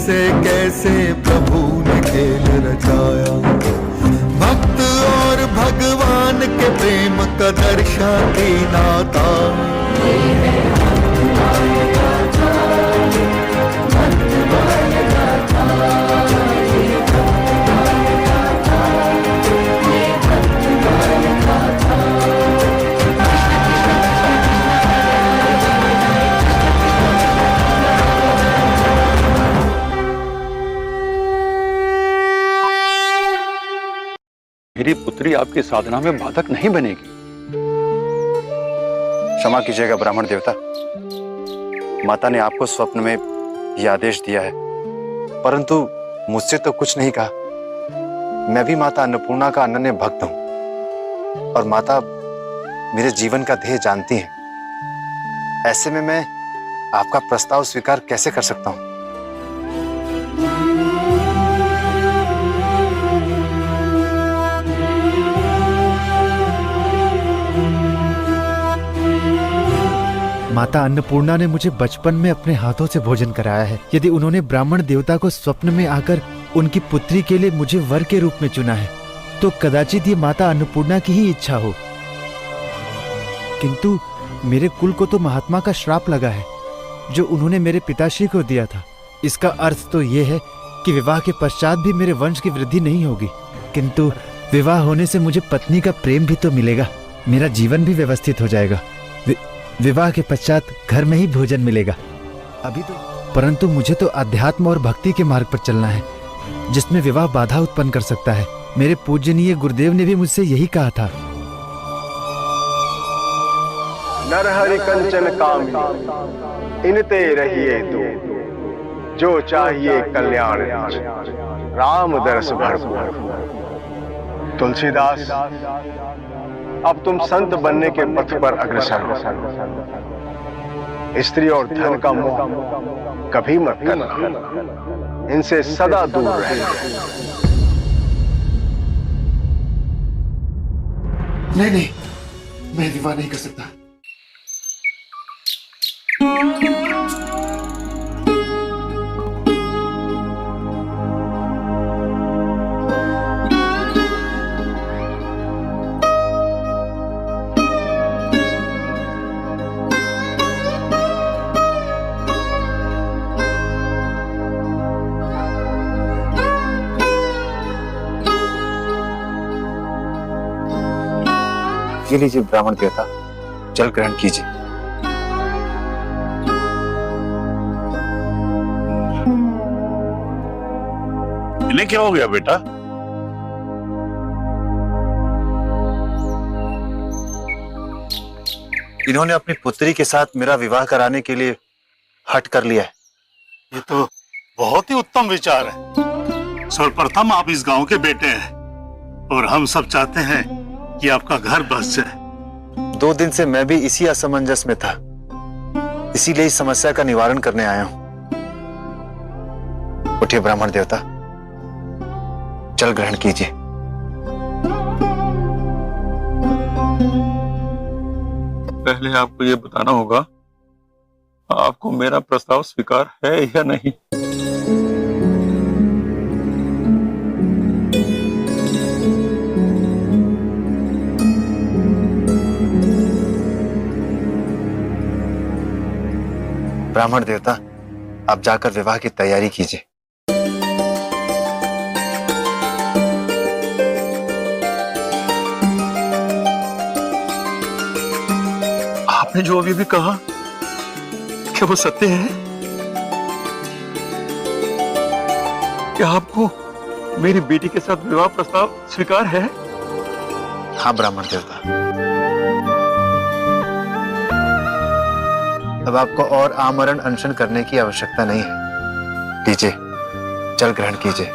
से कैसे प्रभु ने खेल रचाया। भक्त और भगवान के प्रेम का दर्शाती नाता। मेरी पुत्री आपकी साधना में बाधक नहीं बनेगी। क्षमा कीजिएगा ब्राह्मण देवता, माता ने आपको स्वप्न में यह आदेश दिया है, परंतु मुझसे तो कुछ नहीं कहा। मैं भी माता अन्नपूर्णा का अनन्य भक्त हूं और माता मेरे जीवन का ध्येय जानती हैं। ऐसे में मैं आपका प्रस्ताव स्वीकार कैसे कर सकता हूं? माता अन्नपूर्णा ने मुझे बचपन में अपने हाथों से भोजन कराया है। यदि उन्होंने ब्राह्मण देवता को स्वप्न में आकर उनकी पुत्री के लिए मुझे वर के रूप में चुना है, तो कदाचित ये माता अन्नपूर्णा की ही इच्छा हो। किंतु मेरे कुल को तो महात्मा का श्राप लगा है, जो उन्होंने मेरे पिताश्री को दिया था। इसका अर्थ तो ये है कि विवाह के पश्चात भी मेरे वंश की वृद्धि नहीं होगी, किंतु विवाह होने से मुझे पत्नी का प्रेम भी तो मिलेगा, मेरा जीवन भी व्यवस्थित हो जाएगा। विवाह के पश्चात घर में ही भोजन मिलेगा। अभी तो परंतु मुझे तो अध्यात्म और भक्ति के मार्ग पर चलना है, जिसमें विवाह बाधा उत्पन्न कर सकता है। मेरे पूजनीय गुरुदेव ने भी मुझसे यही कहा था। नरहरि कंचन कामी इनते रहिए तो, जो चाहिए कल्याण राम दरस भरपूर। तुलसीदास, अब तुम संत बनने के पथ पर अग्रसर हो। स्त्री और धन का मोह कभी मत करना, इनसे सदा दूर रहना। नहीं, मैं विवाह नहीं कर सकता। ये लीजिए ब्राह्मण देवता, जल ग्रहण कीजिए। इन्हें क्या हो गया बेटा? इन्होंने अपनी पुत्री के साथ मेरा विवाह कराने के लिए हठ कर लिया है। ये तो बहुत ही उत्तम विचार है। सर्वप्रथम आप इस गांव के बेटे हैं और हम सब चाहते हैं कि आपका घर बस जाए। 2 दिन से मैं भी इसी असमंजस में था, इसीलिए इस समस्या का निवारण करने आया हूं। उठिए ब्राह्मण देवता, जल ग्रहण कीजिए। पहले आपको ये बताना होगा, आपको मेरा प्रस्ताव स्वीकार है या नहीं। ब्राह्मण देवता, आप जाकर विवाह की तैयारी कीजिए। आपने जो अभी भी कहा, क्या वो सत्य है? क्या आपको मेरी बेटी के साथ विवाह प्रस्ताव स्वीकार है? हाँ ब्राह्मण देवता। अब आपको और आमरण अनशन करने की आवश्यकता नहीं है। लीजिए, जल ग्रहण कीजिए।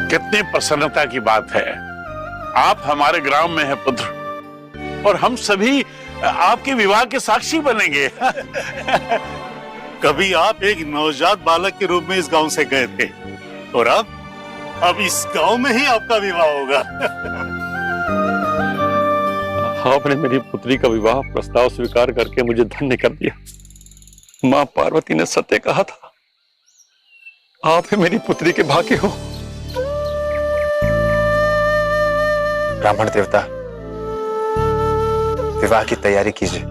कितनी प्रसन्नता की बात है। आप हमारे ग्राम में हैं पुत्र, और हम सभी आपके विवाह के साक्षी बनेंगे। कभी आप एक नवजात बालक के रूप में इस गांव से गए थे, और अब इस गांव में ही आपका विवाह होगा। आपने मेरी पुत्री का विवाह प्रस्ताव स्वीकार करके मुझे धन्य कर दिया। मां पार्वती ने सत्य कहा था, आप ही मेरी पुत्री के भाग्य हो। ब्राह्मण देवता, विवाह की तैयारी कीजिए।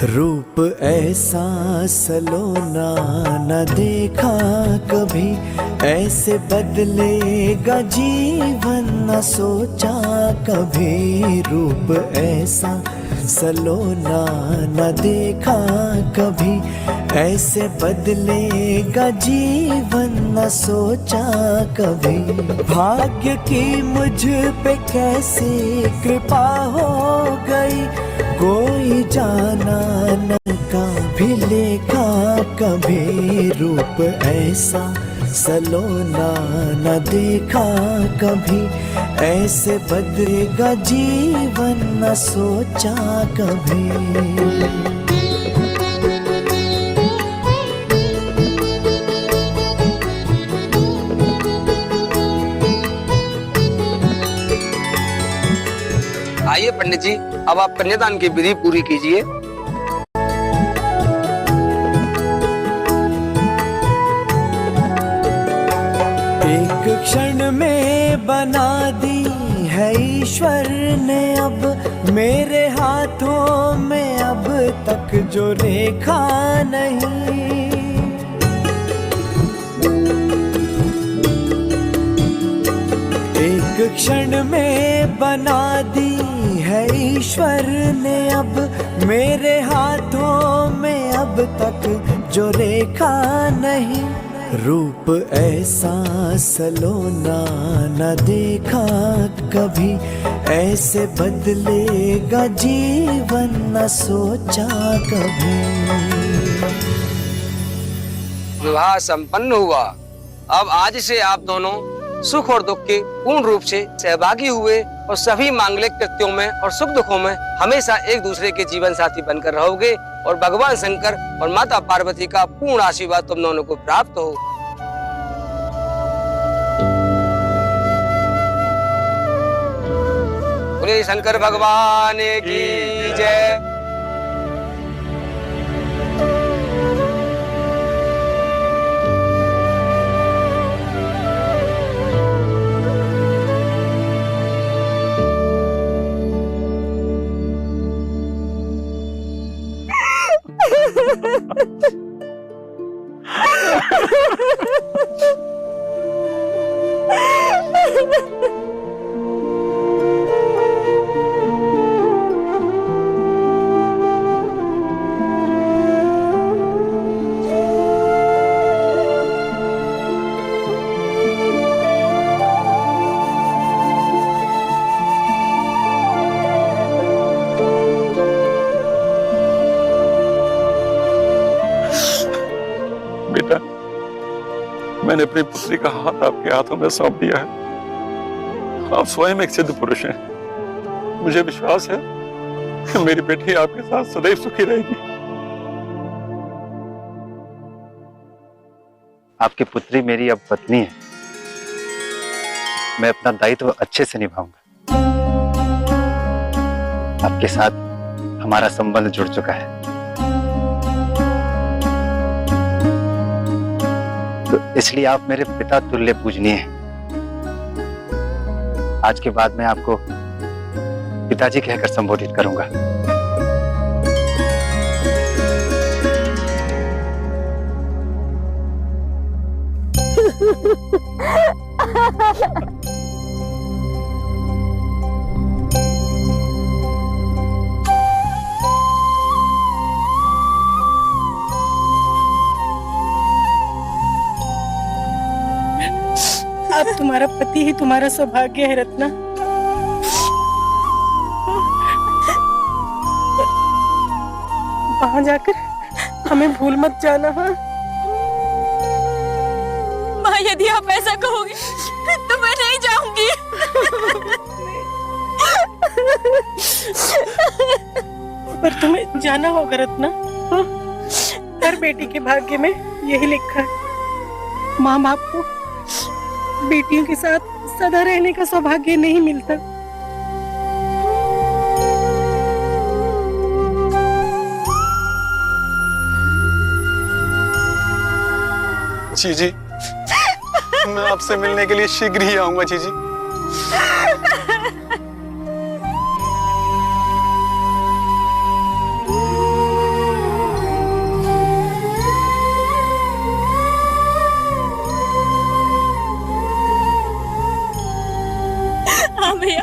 रूप ऐसा सलोना न देखा कभी, ऐसे बदलेगा जीवन न सोचा कभी। रूप ऐसा सलोना न देखा कभी, ऐसे बदलेगा जीवन न सोचा कभी। भाग्य की मुझ पे कैसी कृपा हो गई, कोई जाना न कभी लेखा कभी। रूप ऐसा सलोना न देखा कभी, ऐसे बदलेगा जीवन न सोचा कभी। आइए पंडित जी, अब आप कन्यादान की विधि पूरी कीजिए। एक क्षण में बना दी है ईश्वर ने अब, मेरे हाथों में अब तक जो रेखा नहीं। एक क्षण में बना दी है ईश्वर ने अब, मेरे हाथों में अब तक जो रेखा नहीं। रूप ऐसा सलोना न देखा कभी, ऐसे बदलेगा जीवन न सोचा कभी। विवाह संपन्न हुआ। अब आज से आप दोनों सुख और दुख के पूर्ण रूप से सहभागी हुए और सभी मांगलिक कृत्यों में और सुख दुखों में हमेशा एक दूसरे के जीवन साथी बनकर रहोगे और भगवान शंकर और माता पार्वती का पूर्ण आशीर्वाद तुम दोनों को प्राप्त हो। बोले शंकर भगवान की जय। बेटा, मैंने अपनी पुत्री का हाथ आपके हाथों में सौंप दिया है। आप स्वयं एक सिद्ध पुरुष हैं। मुझे विश्वास है कि मेरी बेटी आपके साथ सदैव सुखी रहेगी। आपकी पुत्री मेरी अब पत्नी है। मैं अपना दायित्व अच्छे से निभाऊंगा। आपके साथ हमारा संबंध जुड़ चुका है, तो इसलिए आप मेरे पिता तुल्य पूजनीय हैं। आज के बाद मैं आपको पिताजी कहकर संबोधित करूंगा। तुम्हारा पति ही तुम्हारा सौभाग्य है रत्ना। वहां जाकर हमें भूल मत जाना। हाँ माँ, यदि आप ऐसा कहोगे तो मैं नहीं जाऊंगी। पर तुम्हें जाना होगा रत्ना। हर बेटी के भाग्य में यही लिखा है, माँ बाप को बेटियों के साथ सदा रहने का सौभाग्य नहीं मिलता। जीजी, मैं आपसे मिलने के लिए शीघ्र ही आऊंगा जीजी। हाँ भैया,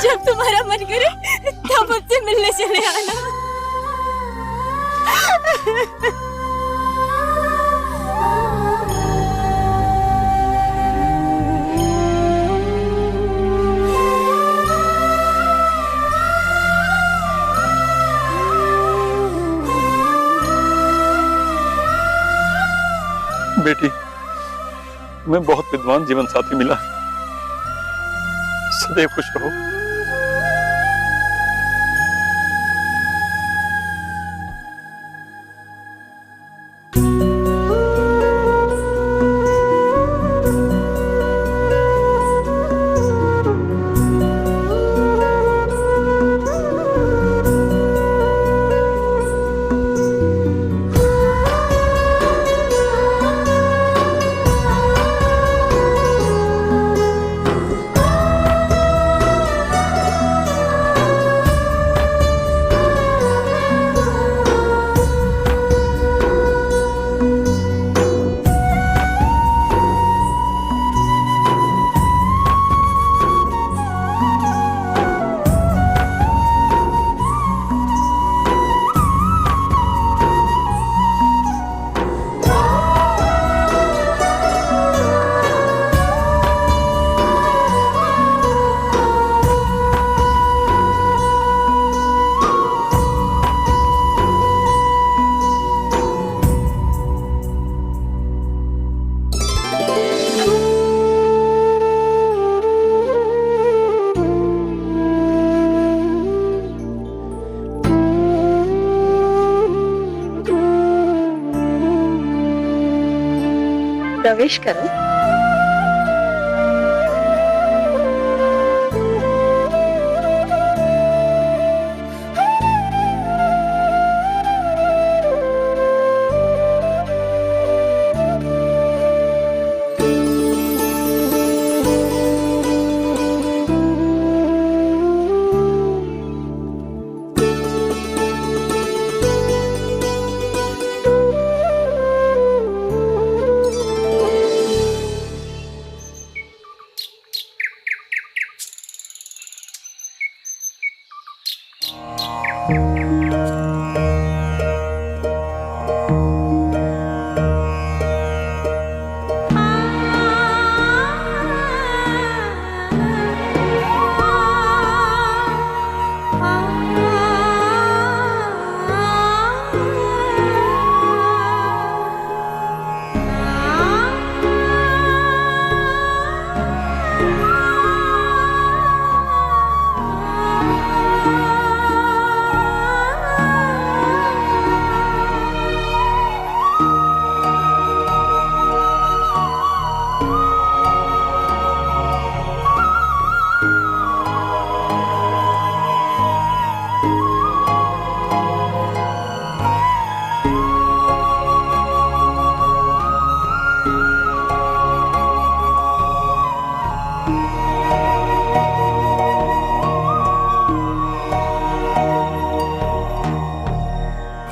जब तुम्हारा मन करे तब मुझसे मिलने चले आना। बेटी, मैं बहुत विद्वान जीवन साथी मिला। सदैव खुश रहो। प्रवेश करो।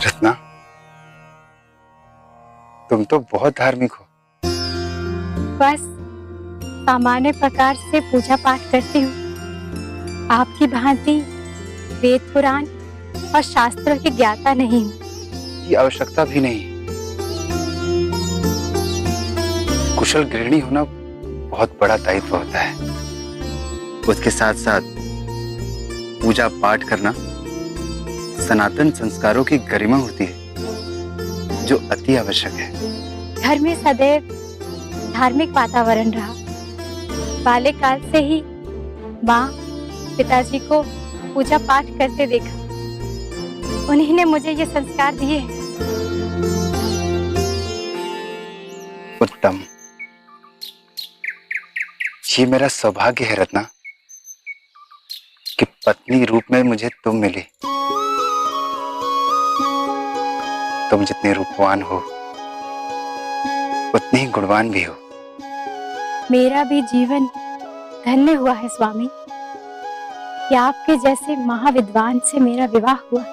रत्ना, तुम तो बहुत धार्मिक हो। बस सामान्य प्रकार से पूजा पाठ करती हूँ। आपकी भांति वेद पुराण और शास्त्रों की ज्ञाता नहीं हूँ। ये आवश्यकता भी नहीं। कुशल गृहिणी होना बहुत बड़ा दायित्व होता है। उसके साथ साथ पूजा पाठ करना सनातन संस्कारों की गरिमा होती है, जो अति आवश्यक है। घर में सदैव धार्मिक वातावरण रहा। बाल्यकाल से ही माँ पिताजी को पूजा पाठ करते देखा। उन्हीं ने मुझे ये संस्कार दिए हैं। उत्तम। ये मेरा सौभाग्य है रत्ना कि पत्नी रूप में मुझे तुम मिली। तुम जितने रूपवान हो उतनी ही गुणवान भी हो। मेरा भी जीवन धन्य हुआ है स्वामी कि आपके जैसे महाविद्वान से मेरा विवाह हुआ।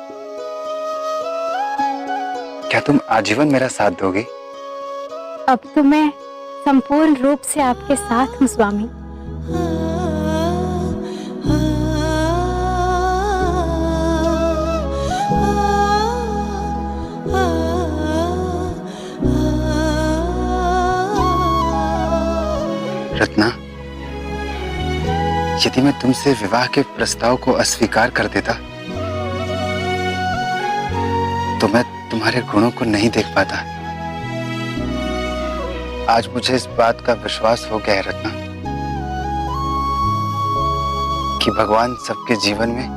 क्या तुम आजीवन मेरा साथ दोगे? अब तो मैं संपूर्ण रूप से आपके साथ हूँ स्वामी। रत्ना, यदि मैं तुमसे विवाह के प्रस्ताव को अस्वीकार कर देता तो मैं तुम्हारे गुणों को नहीं देख पाता। आज मुझे इस बात का विश्वास हो गया है रत्ना कि भगवान सबके जीवन में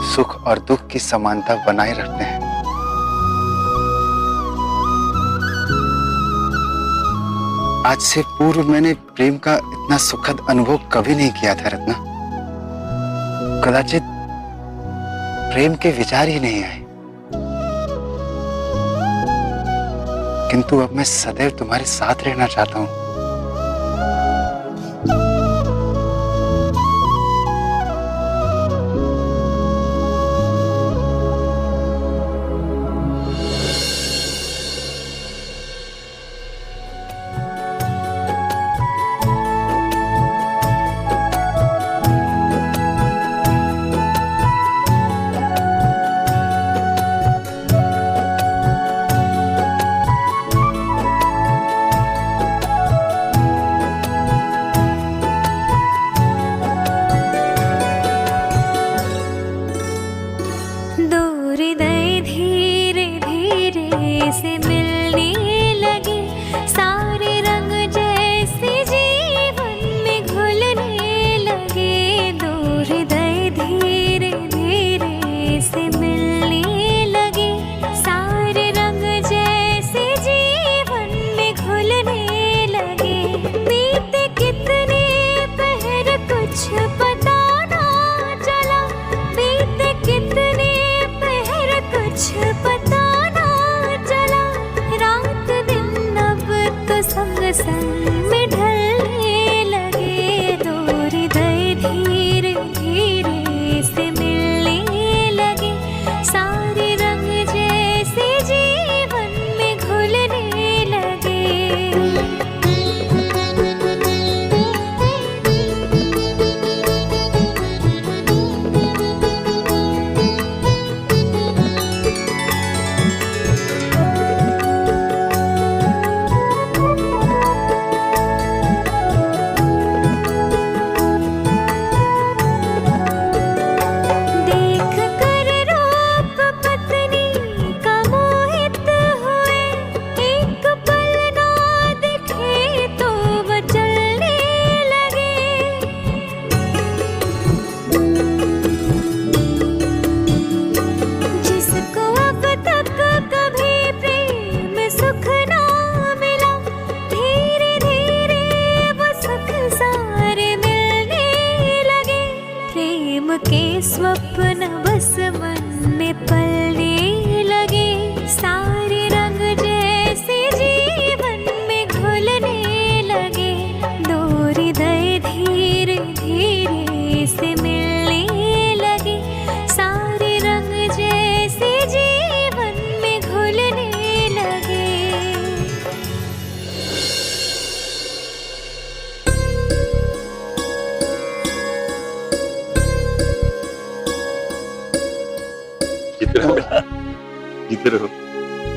सुख और दुख की समानता बनाए रखते हैं। आज से पूर्व मैंने प्रेम का इतना सुखद अनुभव कभी नहीं किया था रत्ना। कदाचित प्रेम के विचार ही नहीं आए, किंतु अब मैं सदैव तुम्हारे साथ रहना चाहता हूं।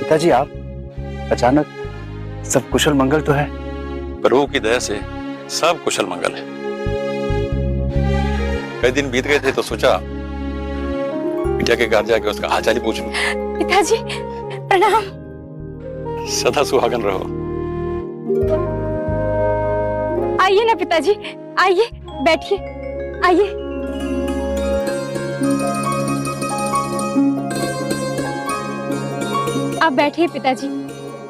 पिताजी, आप अचानक, सब कुशल मंगल तो है? प्रभु की दया से सब कुशल मंगल है। कई दिन बीत गए थे तो सोचा बिटिया के घर जाके उसका हालचाल ही पूछ लूं। पिताजी प्रणाम। सदा सुहागन रहो। आइए ना पिताजी, आइए बैठिए, आइए। आप बैठिए पिताजी,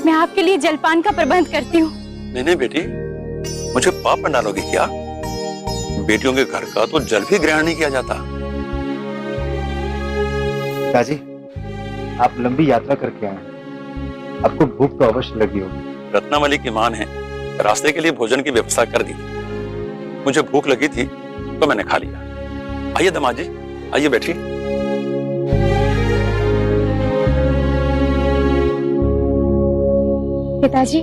मैं आपके लिए जलपान का प्रबंध करती हूँ। नहीं बेटी, मुझे पाप में डालोगी क्या? बेटियों के घर का तो जल भी ग्रहण नहीं किया जाता। पिताजी, आप लंबी यात्रा करके आए, आपको भूख तो अवश्य लगी होगी। रत्नावली की मां ने रास्ते के लिए भोजन की व्यवस्था कर दी थी। मुझे भूख लगी थी तो मैंने खा लिया। आइए दामाद जी, आइए बैठिए। पिताजी,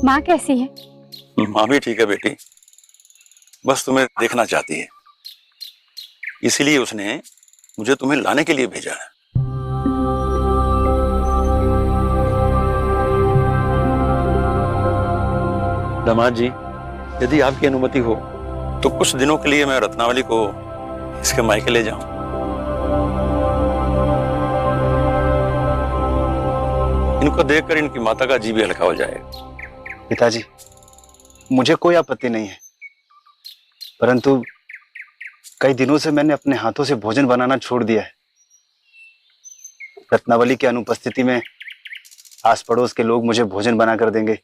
माँ कैसी है? माँ भी ठीक है बेटी, बस तुम्हें देखना चाहती है, इसीलिए उसने मुझे तुम्हें लाने के लिए भेजा है। दामाद जी, यदि आपकी अनुमति हो तो कुछ दिनों के लिए मैं रत्नावली को इसके मायके ले जाऊं। इनको देखकर इनकी माता का जी भी हल्का हो जाएगा। पिताजी, मुझे कोई आपत्ति नहीं है, परंतु कई दिनों से मैंने अपने हाथों से भोजन बनाना छोड़ दिया है। रत्नावली की अनुपस्थिति में आस पड़ोस के लोग मुझे भोजन बना कर देंगे,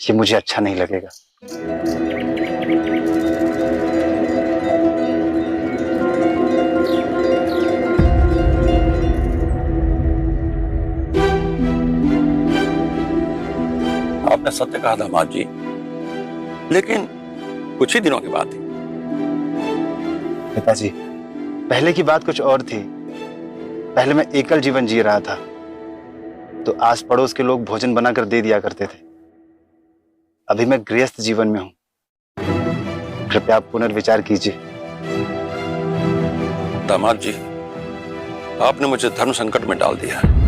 ये मुझे अच्छा नहीं लगेगा। आपने सत्य कहा दामाद जी, लेकिन कुछ ही दिनों की बात थी। पिताजी, पहले की बात कुछ और थी। पहले मैं एकल जीवन जी रहा था, तो आस पड़ोस के लोग भोजन बनाकर दे दिया करते थे। अभी मैं गृहस्थ जीवन में हूं, कृपया आप पुनर्विचार कीजिए। दामाद जी, आपने मुझे धर्म संकट में डाल दिया है।